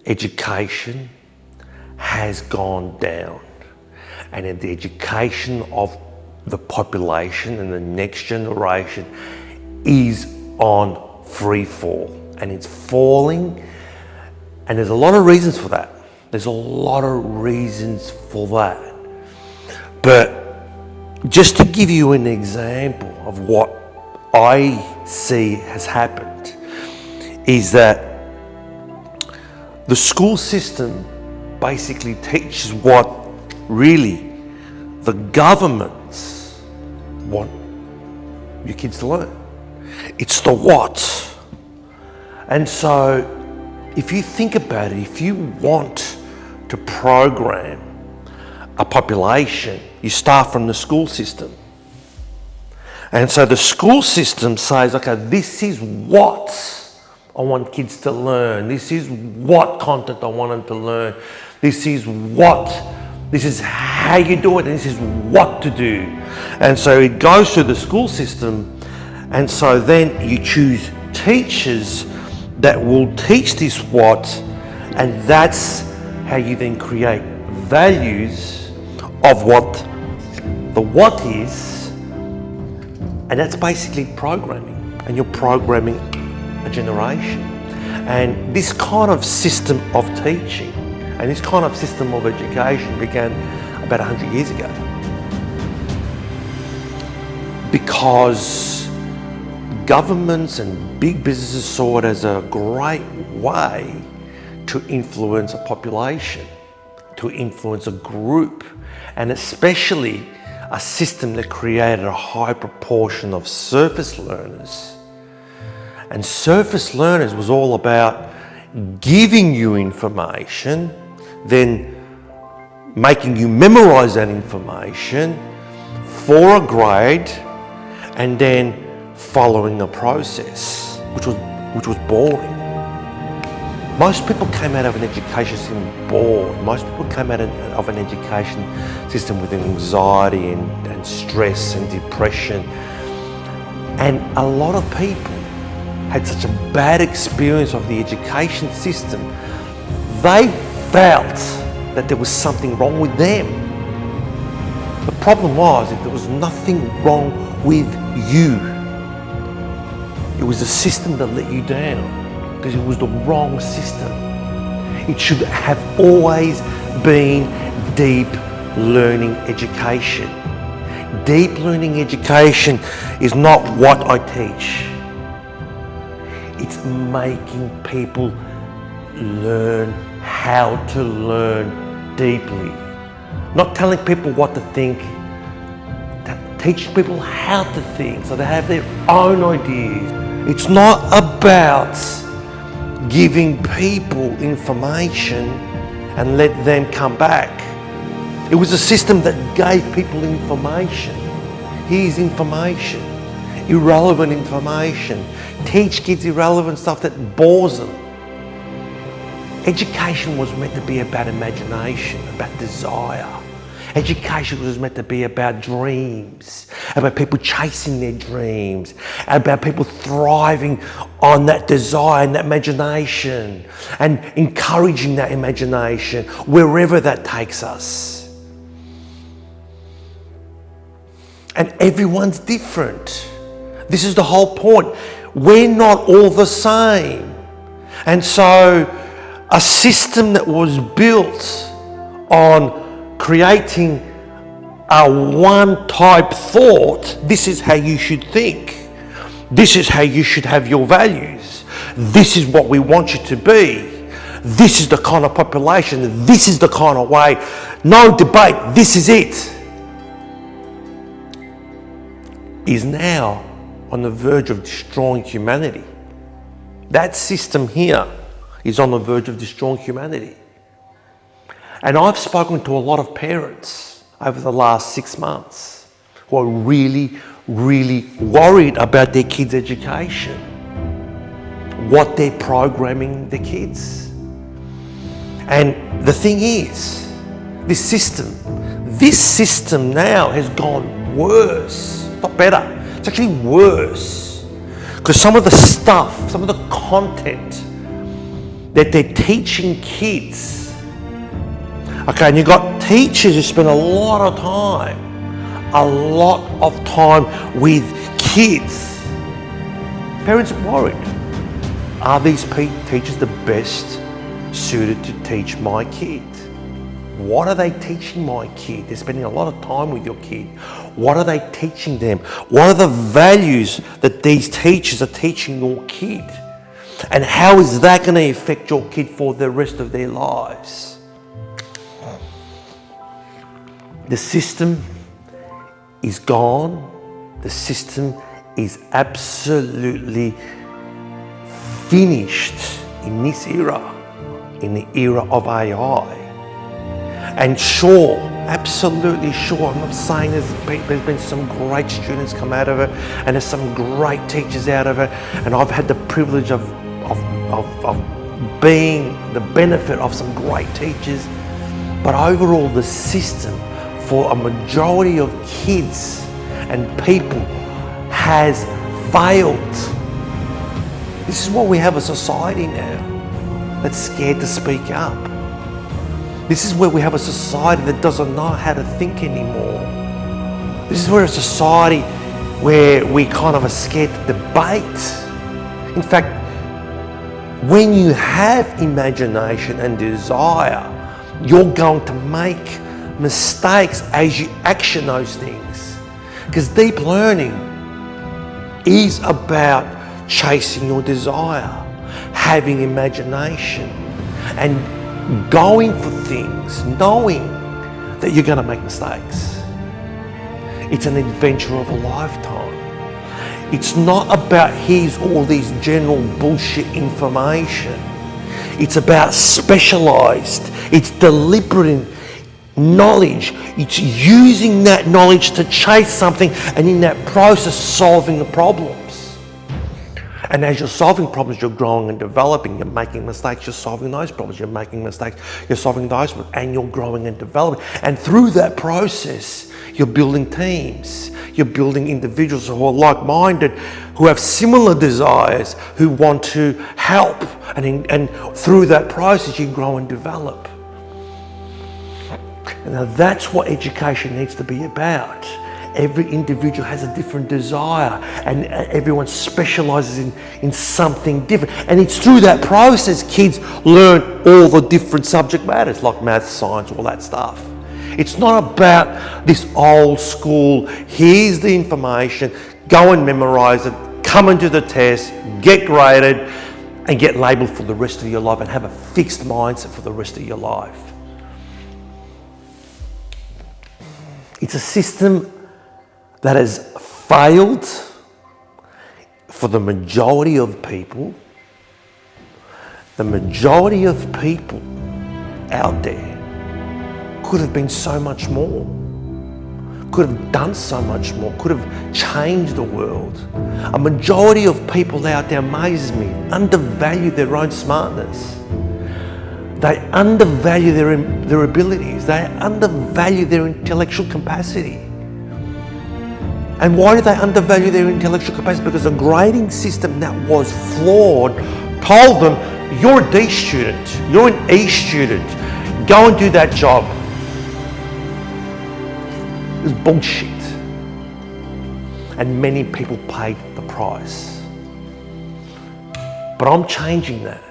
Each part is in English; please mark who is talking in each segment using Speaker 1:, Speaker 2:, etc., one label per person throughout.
Speaker 1: education has gone down, and in the education of the population and the next generation is on free fall, and it's falling, and there's a lot of reasons for that. There's a lot of reasons for that. But just to give you an example of what I see has happened is that the school system basically teaches what really the governments want your kids to learn. It's the what. And so if you think about it, if you want to program a population, you start from the school system. And so the school system says, okay, this is what I want kids to learn. This is what content I want them to learn. This is how you do it, and this is what to do. And so it goes through the school system, and so then you choose teachers that will teach this what, and that's how you then create values of what the what is, and that's basically programming, and you're programming a generation. And this kind of system of teaching and this kind of system of education began about 100 years ago, because governments and big businesses saw it as a great way to influence a population, to influence a group, and especially a system that created a high proportion of surface learners. And surface learners was all about giving you information, then making you memorize that information for a grade, and then following a process, which was boring. Most people came out of an education system bored. Most people came out of an education system with anxiety and stress and depression. And a lot of people had such a bad experience of the education system, they felt that there was something wrong with them. The problem was that there was nothing wrong with you. It was the system that let you down, because it was the wrong system. It should have always been deep learning education. Deep learning education is not what I teach. It's making people learn how to learn deeply. Not telling people what to think, teaching people how to think so they have their own ideas. It's not about giving people information and let them come back. It was a system that gave people information. Here's information, irrelevant information. Teach kids irrelevant stuff that bores them. Education was meant to be about imagination, about desire. Education was meant to be about dreams, about people chasing their dreams, about people thriving on that desire and that imagination, and encouraging that imagination wherever that takes us. And everyone's different. This is the whole point. We're not all the same. And so a system that was built on creating a one type thought, this is how you should think, this is how you should have your values, this is what we want you to be, this is the kind of population, this is the kind of way, no debate, this is it, is now on the verge of destroying humanity. That system here is on the verge of destroying humanity. And I've spoken to a lot of parents over the last 6 months who are really, really worried about their kids' education, what they're programming their kids. And the thing is, this system now has gone worse, not better. It's actually worse, because some of the stuff, some of the content that they're teaching kids. Okay, and you've got teachers who spend a lot of time with kids. Parents are worried. Are these teachers the best suited to teach my kid? What are they teaching my kid? They're spending a lot of time with your kid. What are they teaching them? What are the values that these teachers are teaching your kid? And how is that going to affect your kid for the rest of their lives? The system is gone. The system is absolutely finished in this era, in the era of AI. And sure, absolutely sure, I'm not saying there's been some great students come out of it and there's some great teachers out of it, and I've had the privilege of being the benefit of some great teachers, but overall the system for a majority of kids and people has failed. This is why we have a society now that's scared to speak up. This is where we have a society that doesn't know how to think anymore. This is where a society where we kind of are scared to debate. In fact, when you have imagination and desire, you're going to make mistakes as you action those things. Because deep learning is about chasing your desire, having imagination, and going for things, knowing that you're going to make mistakes. It's an adventure of a lifetime. It's not about here's all these general bullshit information. It's about specialized, it's deliberate knowledge. It's using that knowledge to chase something, and in that process solving the problems. And as you're solving problems, you're growing and developing. You're making mistakes, you're solving those problems. You're making mistakes, you're solving those problems, and you're growing and developing. And through that process, you're building teams. You're building individuals who are like-minded, who have similar desires, who want to help. And through that process, you grow and develop. And now that's what education needs to be about. Every individual has a different desire, and everyone specializes in something different. And it's through that process kids learn all the different subject matters like math, science, all that stuff. It's not about this old school, here's the information, go and memorize it, come and do the test, get graded, and get labelled for the rest of your life and have a fixed mindset for the rest of your life. It's a system that has failed for the majority of people. The majority of people out there could have been so much more, could have done so much more, could have changed the world. A majority of people out there, amazes me, undervalue their own smartness. They undervalue their abilities. They undervalue their intellectual capacity. And why do they undervalue their intellectual capacity? Because a grading system that was flawed told them, you're a D student, you're an E student, go and do that job. It was bullshit. And many people paid the price. But I'm changing that.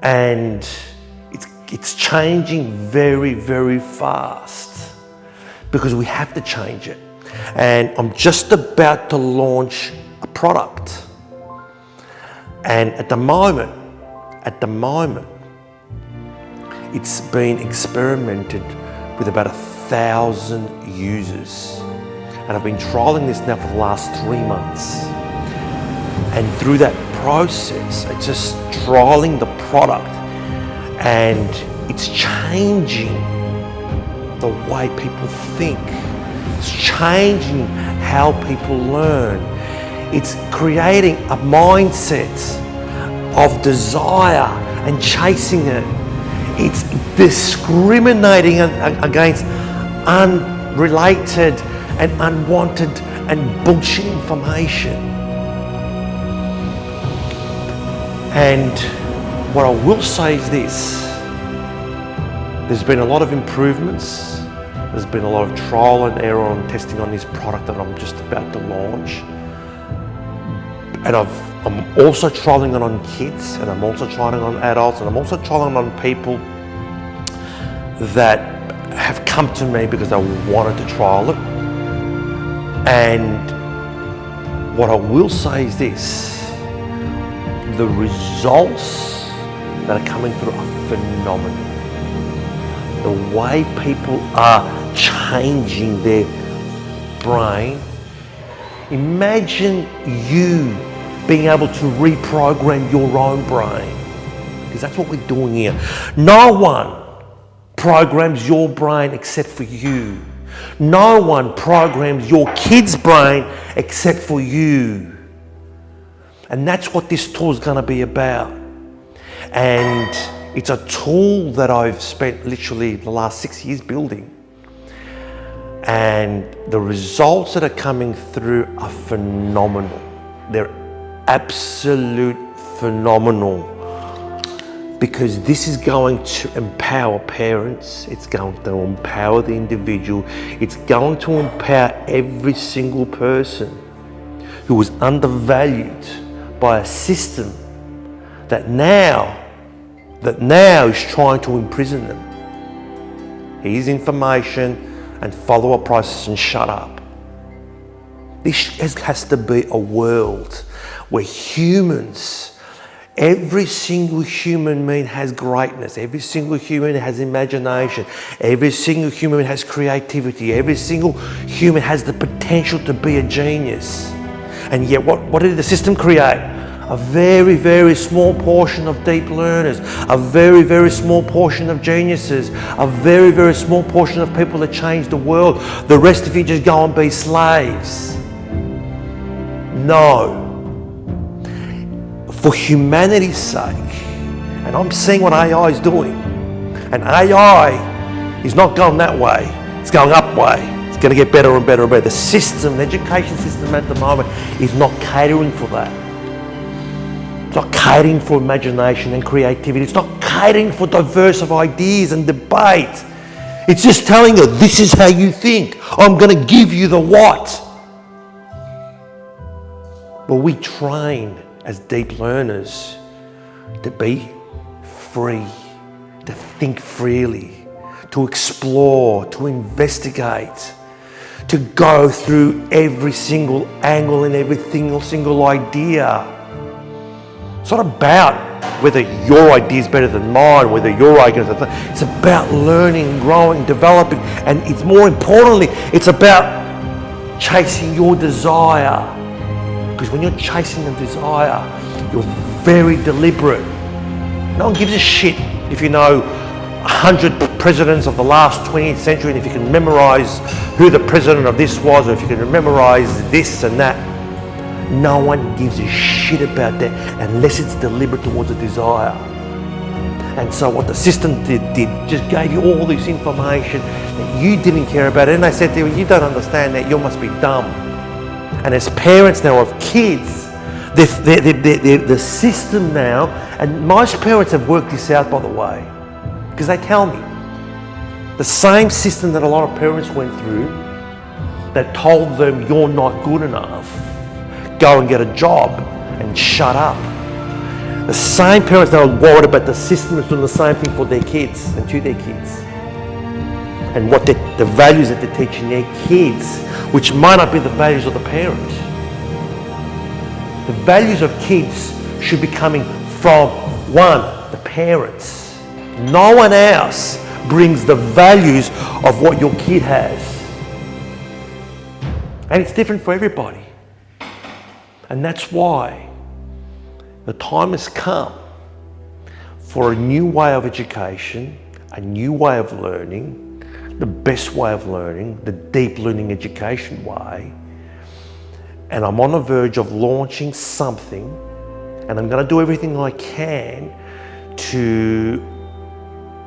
Speaker 1: And it's changing very, very fast because we have to change it. And I'm just about to launch a product. And at the moment, it's been experimented with about 1,000 users. And I've been trialing this now for the last 3 months. And through that process, it's just trialing the product, and it's changing the way people think. It's changing how people learn. It's creating a mindset of desire and chasing it. It's discriminating against unrelated and unwanted and bullshit information. And what I will say is this. There's been a lot of improvements. There's been a lot of trial and error on testing on this product that I'm just about to launch. And I'm also trialing it on kids, and I'm also trialing it on adults, and I'm also trialing it on people that have come to me because they wanted to trial it. And what I will say is this, the results that are coming through are phenomenal. The way people are changing their brain. Imagine you being able to reprogram your own brain, because that's what we're doing here. No one programs your brain except for you. No one programs your kid's brain except for you. And that's what this tool is going to be about. And it's a tool that I've spent literally the last 6 years building. And the results that are coming through are phenomenal. They're absolute phenomenal. Because this is going to empower parents, it's going to empower the individual, it's going to empower every single person who was undervalued by a system that now is trying to imprison them. Here's information and follow a process and shut up. This has to be a world where humans, every single human being has greatness. Every single human has imagination. Every single human has creativity. Every single human has the potential to be a genius. And yet what did the system create? A very, very small portion of deep learners, a very, very small portion of geniuses, a very, very small portion of people that change the world. The rest of you just go and be slaves. No. For humanity's sake, and I'm seeing what AI is doing, and AI is not going that way, it's going up way. It's going to get better and better and better. The system, the education system at the moment is not catering for that. It's not catering for imagination and creativity. It's not catering for diverse of ideas and debate. It's just telling you, this is how you think. I'm going to give you the what. But we train as deep learners to be free, to think freely, to explore, to investigate, to go through every single angle and every single idea. It's not about whether your idea is better than mine, whether your idea is better. It's about learning, growing, developing, and it's more importantly, it's about chasing your desire. Because when you're chasing a desire, you're very deliberate. No one gives a shit if you know 100 presidents of the last 20th century, and if you can memorize who the president of this was, or if you can memorize this and that. No one gives a shit about that unless it's deliberate towards a desire. And so what the system did just gave you all this information that you didn't care about. And they said to you, you don't understand that, you must be dumb. And as parents now of kids, the system now, and most parents have worked this out, by the way, because they tell me, the same system that a lot of parents went through that told them you're not good enough, go and get a job and shut up. The same parents that are worried about the system is doing the same thing for their kids and to their kids. And what the values that they're teaching their kids, which might not be the values of the parents. The values of kids should be coming from, one, the parents. No one else brings the values of what your kid has. And it's different for everybody. And that's why the time has come for a new way of education, a new way of learning, the best way of learning, the deep learning education way. And I'm on the verge of launching something, and I'm going to do everything I can to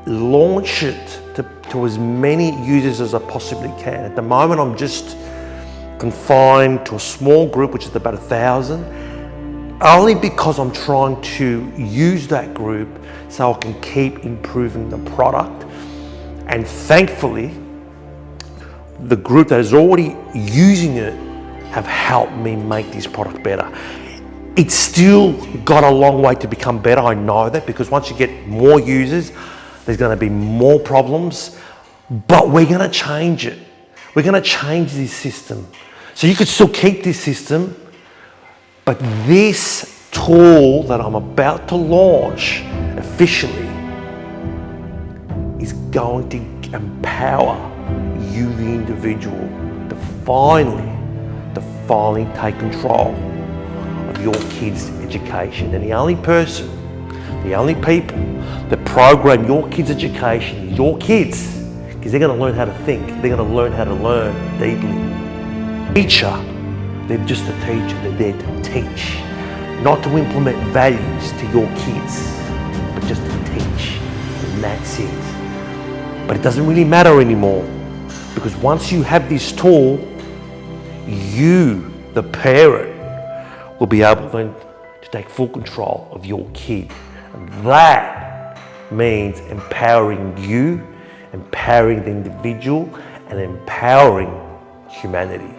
Speaker 1: launch it to as many users as I possibly can. At the moment, I'm just confined to a small group, which is about 1,000. only because I'm trying to use that group so I can keep improving the product. And thankfully, the group that is already using it have helped me make this product better. It's still got a long way to become better, I know that, because once you get more users, there's gonna be more problems, but we're gonna change it. We're gonna change this system. So you could still keep this system, but this tool that I'm about to launch officially is going to empower you, the individual, to finally take control of your kids' education. And the only people that program your kids' education is your kids, because they're going to learn how to think. They're going to learn how to learn deeply. Teacher, they're just a teacher. They're there to teach, not to implement values to your kids, but just to teach, and that's it. But it doesn't really matter anymore, because once you have this tool, you, the parent, will be able then to take full control of your kid. And that means empowering you, empowering the individual, and empowering humanity.